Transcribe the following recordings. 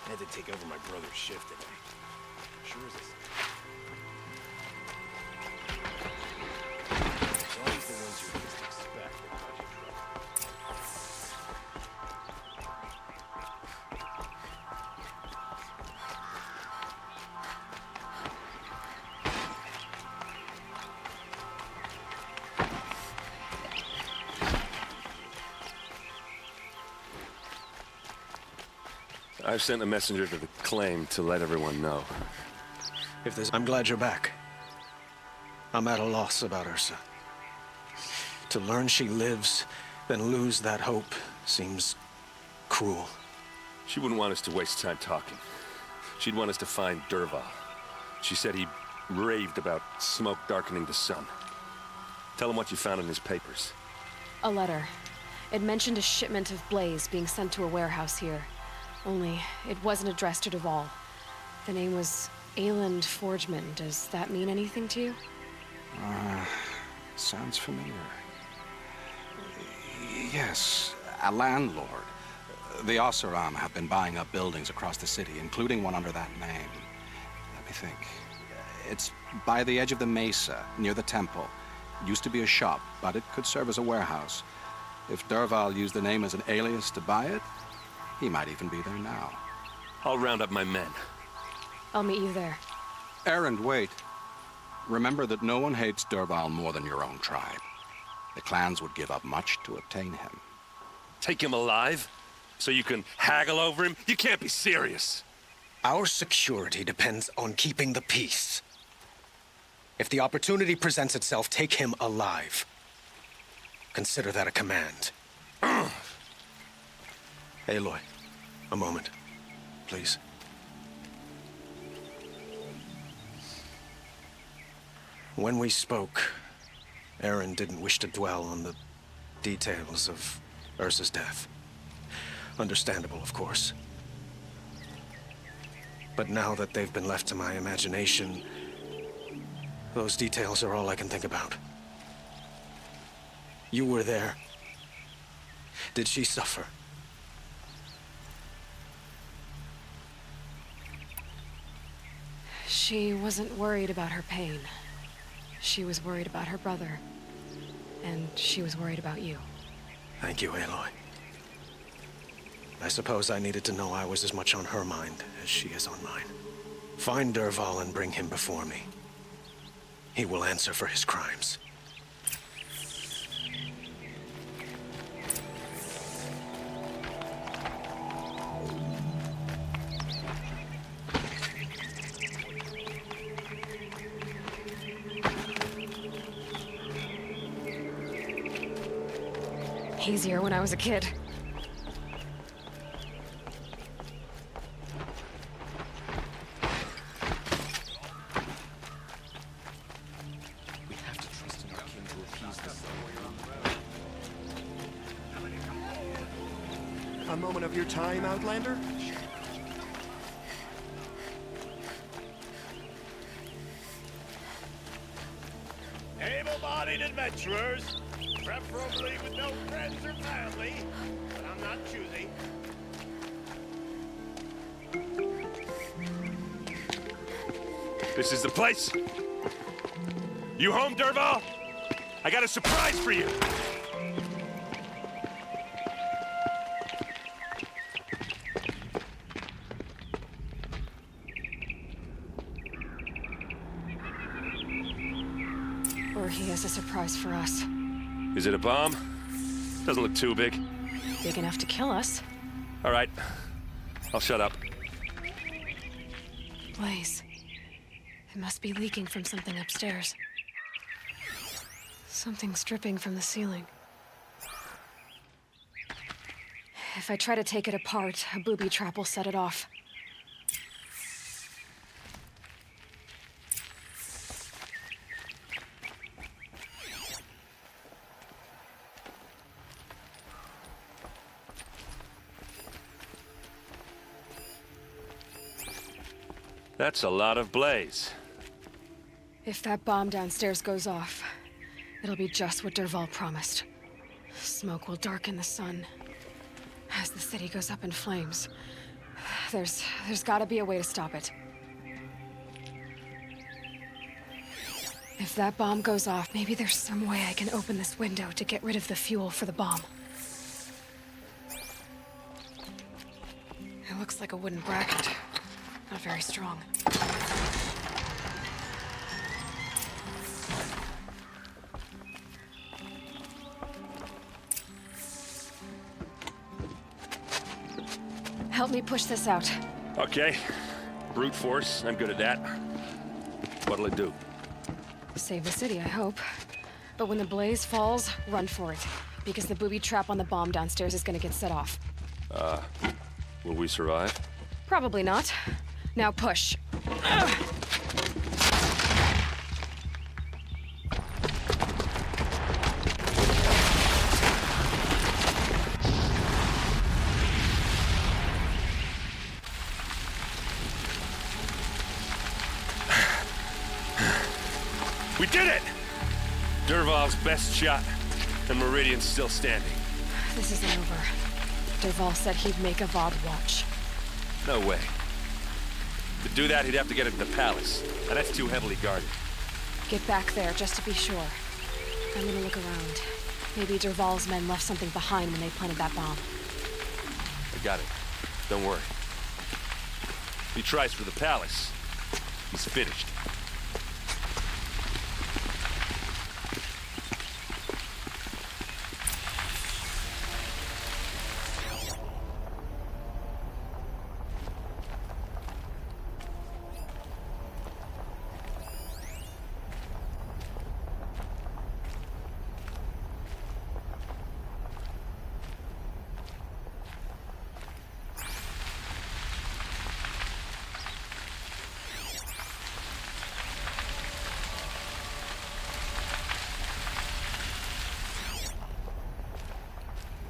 Had to take over my brother's shift today. Sure as this. It's always the ones you least expect that cause you trouble. I've sent a messenger to the claim to let everyone know. If there's... I'm glad you're back. I'm at a loss about Ursa. To learn she lives, then lose that hope seems cruel. She wouldn't want us to waste time talking. She'd want us to find Dervahl. She said he raved about smoke darkening the sun. Tell him what you found in his papers. A letter. It mentioned a shipment of Blaze being sent to a warehouse here. Only, it wasn't addressed to Dervahl. The name was Ayland Forgeman. Does that mean anything to you? Sounds familiar. Yes, a landlord. The Oseram have been buying up buildings across the city, including one under that name. Let me think. It's by the edge of the mesa, near the temple. Used to be a shop, but it could serve as a warehouse. If Dervahl used the name as an alias to buy it, he might even be there now. I'll round up my men. I'll meet you there. Erend, wait. Remember that no one hates Dervahl more than your own tribe. The clans would give up much to obtain him. Take him alive? So you can haggle over him? You can't be serious. Our security depends on keeping the peace. If the opportunity presents itself, take him alive. Consider that a command. Aloy, a moment, please. When we spoke, Erend didn't wish to dwell on the details of Ursa's death. Understandable, of course. But now that they've been left to my imagination, those details are all I can think about. You were there. Did she suffer? She wasn't worried about her pain. She was worried about her brother. And she was worried about you. Thank you, Aloy. I suppose I needed to know I was as much on her mind as she is on mine. Find Dervahl and bring him before me. He will answer for his crimes. Easier when I was a kid. We have to trust in our king to appease the... A moment of your time, Outlander? Able-bodied adventurers, preferably with no friends or family, but I'm not choosy. This is the place. You home, Dervahl? I got a surprise for you. Or he has a surprise for us. Is it a bomb? Doesn't look too big. Big enough to kill us. All right. I'll shut up. Blaze. It must be leaking from something upstairs. Something's dripping from the ceiling. If I try to take it apart, a booby trap will set it off. That's a lot of blaze. If that bomb downstairs goes off, it'll be just what Dervahl promised. Smoke will darken the sun. As the city goes up in flames, There's gotta be a way to stop it. If that bomb goes off, maybe there's some way I can open this window to get rid of the fuel for the bomb. It looks like a wooden bracket. Not very strong. Help me push this out. Okay. Brute force, I'm good at that. What'll it do? Save the city, I hope. But when the blaze falls, run for it. Because the booby trap on the bomb downstairs is gonna get set off. Will we survive? Probably not. Now push. We did it! Dervahl's best shot, and Meridian's still standing. This isn't over. Dervahl said he'd make Avad watch. No way. To do that, he'd have to get into the palace, and that's too heavily guarded. Get back there, just to be sure. I'm gonna look around. Maybe Dervahl's men left something behind when they planted that bomb. I got it. Don't worry. If he tries for the palace, he's finished.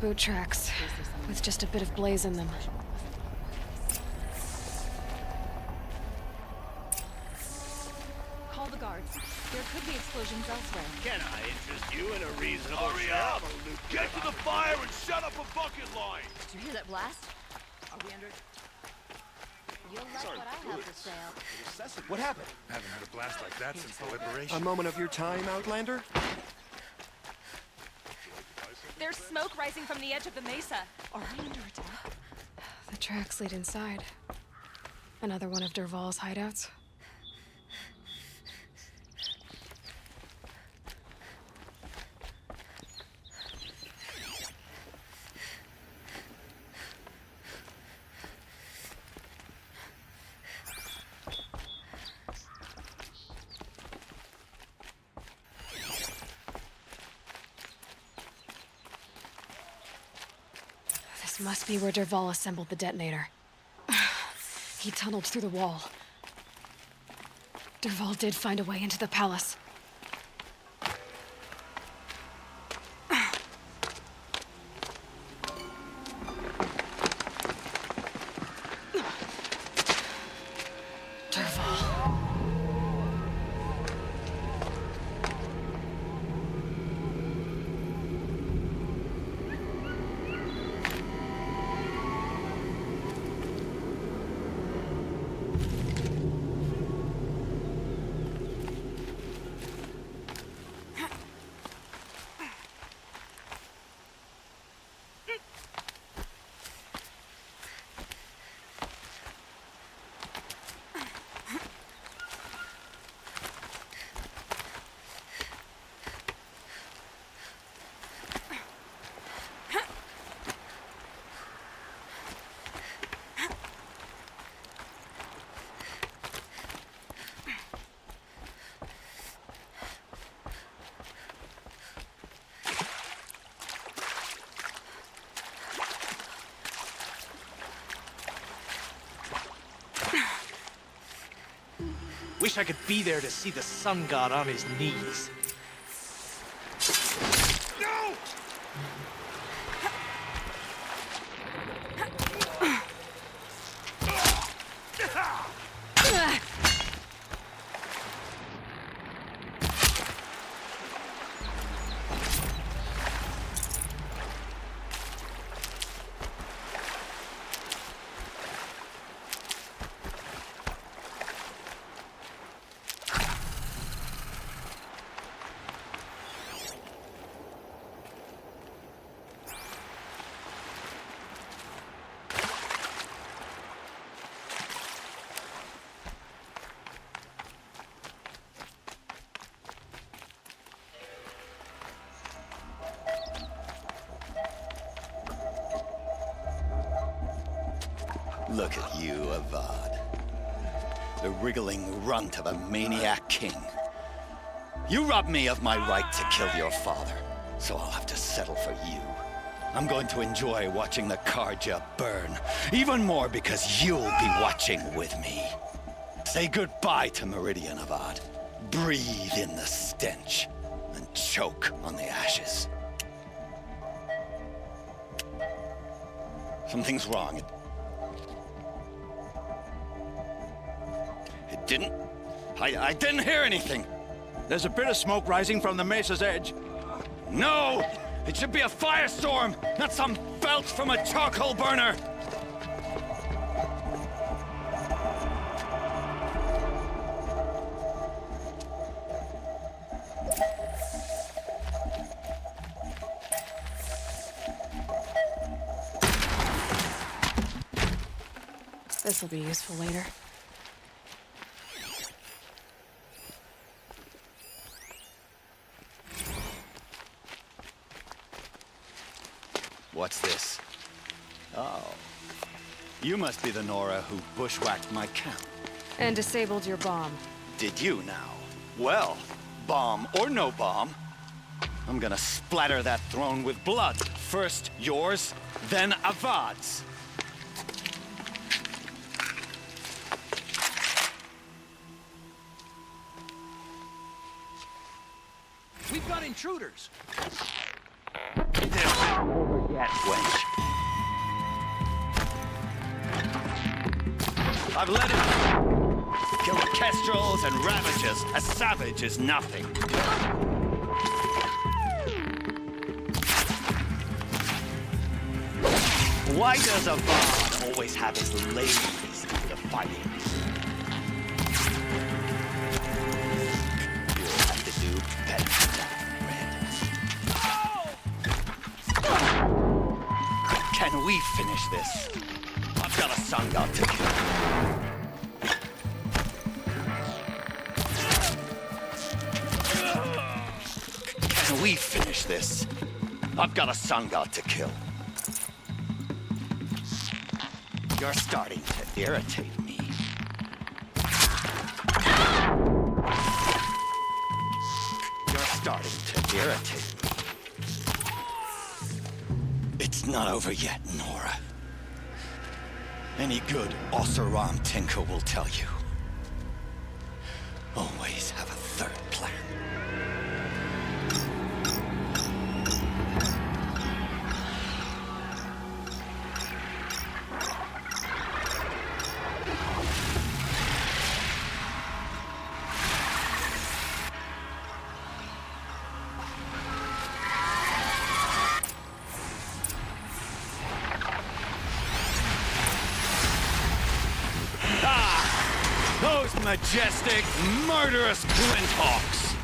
Boot tracks, with just a bit of blaze in them. Call the guards. There could be explosions elsewhere. Can I interest you in a reasonable Hurry share up! of a loot Get to the fire and set up a bucket line! Did you hear that blast? Are we under... You'll like what I have for sale. What happened? Haven't had a blast like that since the liberation. A moment of your time, Outlander? There's smoke rising from the edge of the mesa. Are we under attack? The tracks lead inside. Another one of Dervahl's hideouts. This must be where Dervahl assembled the detonator. He tunneled through the wall. Dervahl did find a way into the palace. Dervahl. Wish I could be there to see the sun god on his knees. No! Look at you, Avad. The wriggling runt of a maniac king. You robbed me of my right to kill your father, so I'll have to settle for you. I'm going to enjoy watching the Carja burn, even more because you'll be watching with me. Say goodbye to Meridian, Avad. Breathe in the stench, and choke on the ashes. Something's wrong. It didn't... I didn't hear anything. There's a bit of smoke rising from the mesa's edge. No! It should be a firestorm, not some belch from a charcoal burner! This will be useful later. What's this? Oh. You must be the Nora who bushwhacked my camp. And disabled your bomb. Did you now? Well, bomb or no bomb, I'm gonna splatter that throne with blood. First yours, then Avad's. We've got intruders. Over yet, wench. I've let it kill kestrels and ravages. A savage is nothing. Why does Avad always have his ladies in the fighting? You'll have to do better than that, Red. Can we finish this? I've got a sun god to kill. Can we finish this? I've got a sun god to kill. You're starting to irritate me. You're starting to irritate me. It's not over yet, Nora. Any good Oseram tinker will tell you. Always have a third plan. Those majestic, murderous Glinthawks!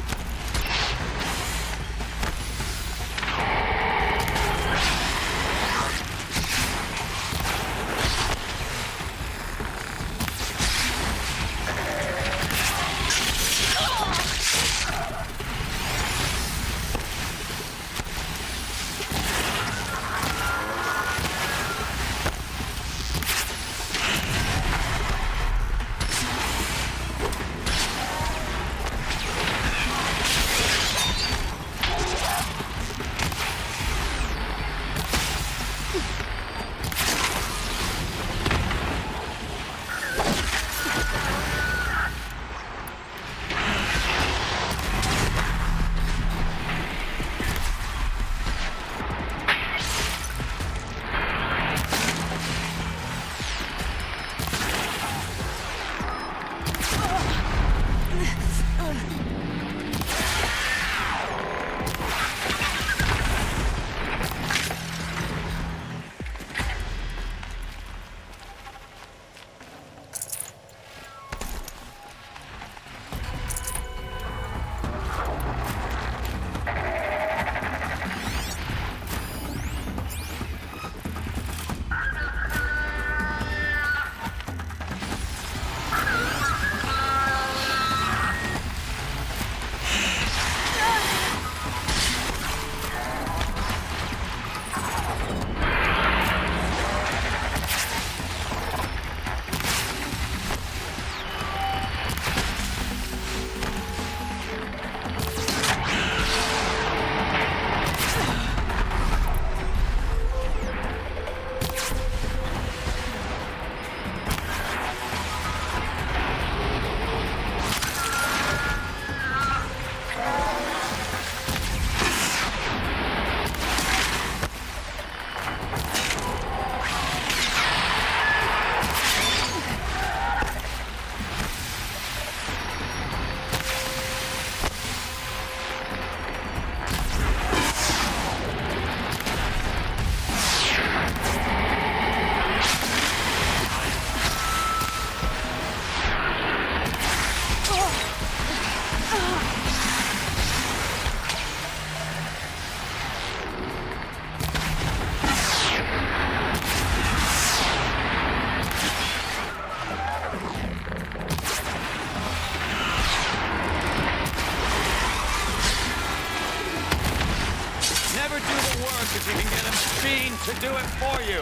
to do it for you.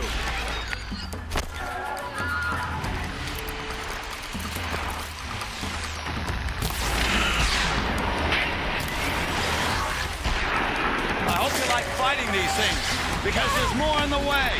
I hope you like fighting these things, because there's more in the way.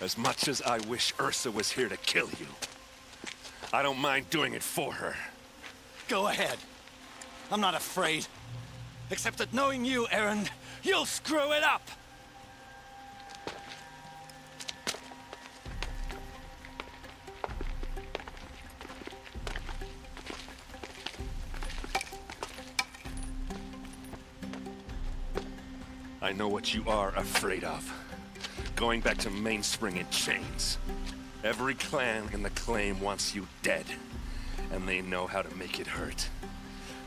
As much as I wish Ursa was here to kill you, I don't mind doing it for her. Go ahead. I'm not afraid. Except that knowing you, Erend, you'll screw it up! I know what you are afraid of. Going back to Mainspring in chains. Every clan in the Claim wants you dead, and they know how to make it hurt.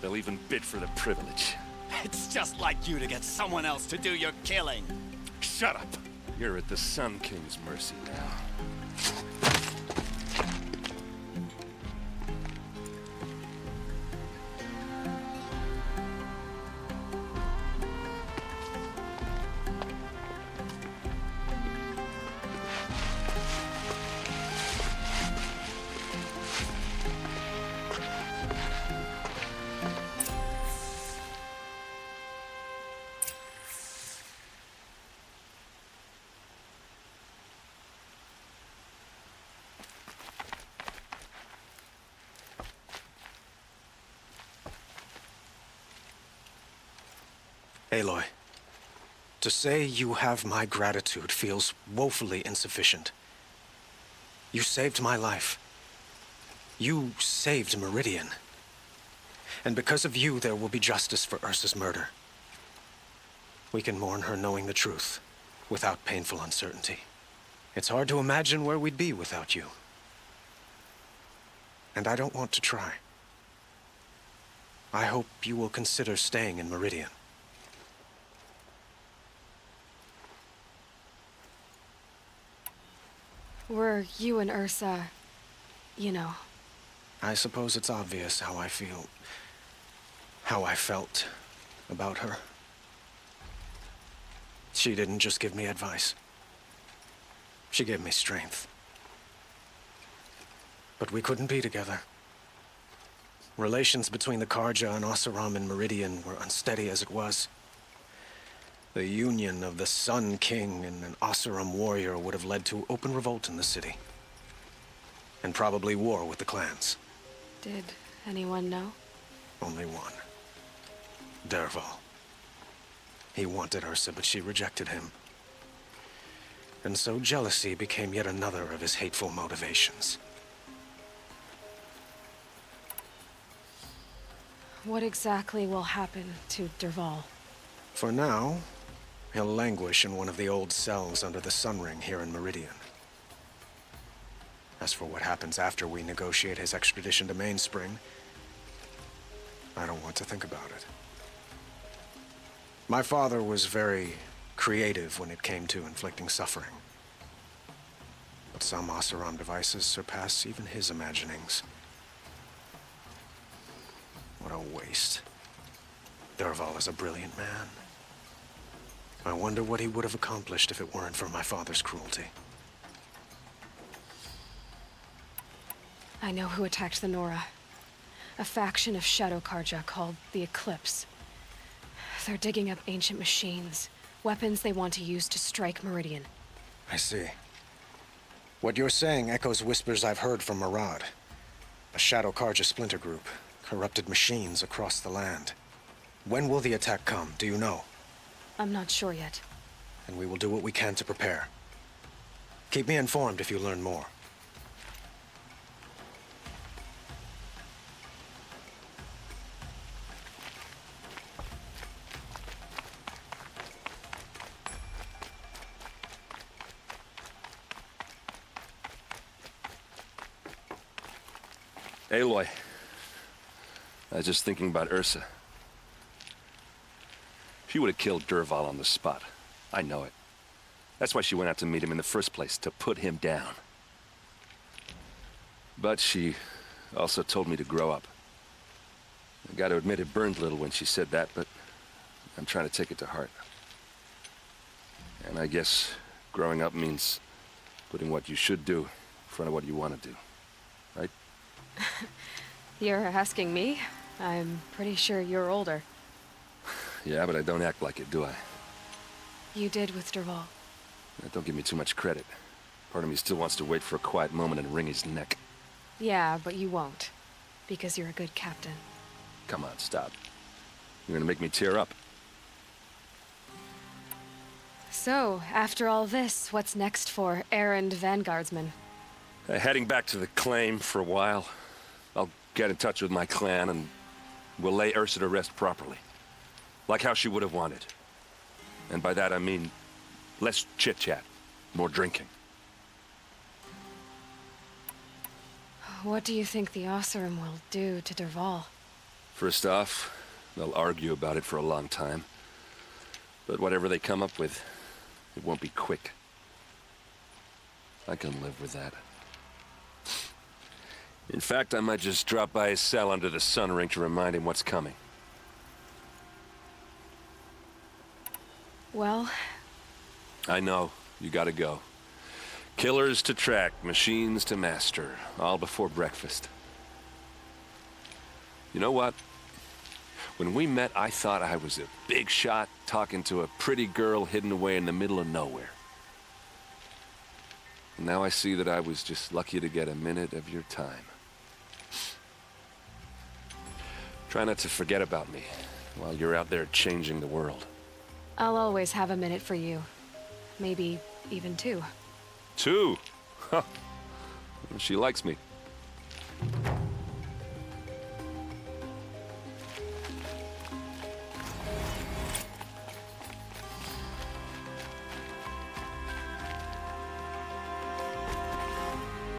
They'll even bid for the privilege. It's just like you to get someone else to do your killing. Shut up! You're at the Sun King's mercy now. Aloy, to say you have my gratitude feels woefully insufficient. You saved my life. You saved Meridian. And because of you, there will be justice for Ursa's murder. We can mourn her knowing the truth, without painful uncertainty. It's hard to imagine where we'd be without you. And I don't want to try. I hope you will consider staying in Meridian. Were you and Ursa, you know... I suppose it's obvious how I feel... how I felt about her. She didn't just give me advice. She gave me strength. But we couldn't be together. Relations between the Carja and Oseram and Meridian were unsteady as it was. The union of the Sun King and an Oseram warrior would have led to open revolt in the city. And probably war with the clans. Did anyone know? Only one. Dervahl. He wanted Ursa, but she rejected him. And so jealousy became yet another of his hateful motivations. What exactly will happen to Dervahl? For now, he'll languish in one of the old cells under the Sun Ring here in Meridian. As for what happens after we negotiate his extradition to Mainspring, I don't want to think about it. My father was very creative when it came to inflicting suffering. But some Oseram devices surpass even his imaginings. What a waste. Dervahl is a brilliant man. I wonder what he would have accomplished if it weren't for my father's cruelty. I know who attacked the Nora. A faction of Shadow Karja called the Eclipse. They're digging up ancient machines, weapons they want to use to strike Meridian. I see. What you're saying echoes whispers I've heard from Murad. A Shadow Karja splinter group, corrupted machines across the land. When will the attack come, do you know? I'm not sure yet. And we will do what we can to prepare. Keep me informed if you learn more. Aloy, I was just thinking about Ursa. She would have killed Dervahl on the spot. I know it. That's why she went out to meet him in the first place, to put him down. But she also told me to grow up. I gotta admit it burned a little when she said that, but I'm trying to take it to heart. And I guess growing up means putting what you should do in front of what you want to do, right? You're asking me? I'm pretty sure you're older. Yeah, but I don't act like it, do I? You did with Dervahl. Don't give me too much credit. Part of me still wants to wait for a quiet moment and wring his neck. Yeah, but you won't. Because you're a good captain. Come on, stop. You're gonna make me tear up. So, after all this, what's next for errand vanguardsman? Heading back to the claim for a while. I'll get in touch with my clan and we'll lay Ursa to rest properly. Like how she would have wanted. And by that I mean less chit-chat, more drinking. What do you think the Oseram will do to Dervahl? First off, they'll argue about it for a long time. But whatever they come up with, it won't be quick. I can live with that. In fact, I might just drop by his cell under the sun ring to remind him what's coming. Well... I know. You gotta go. Killers to track, machines to master, all before breakfast. You know what? When we met, I thought I was a big shot talking to a pretty girl hidden away in the middle of nowhere. And now I see that I was just lucky to get a minute of your time. Try not to forget about me while you're out there changing the world. I'll always have a minute for you. Maybe even two. 2? Huh. She likes me.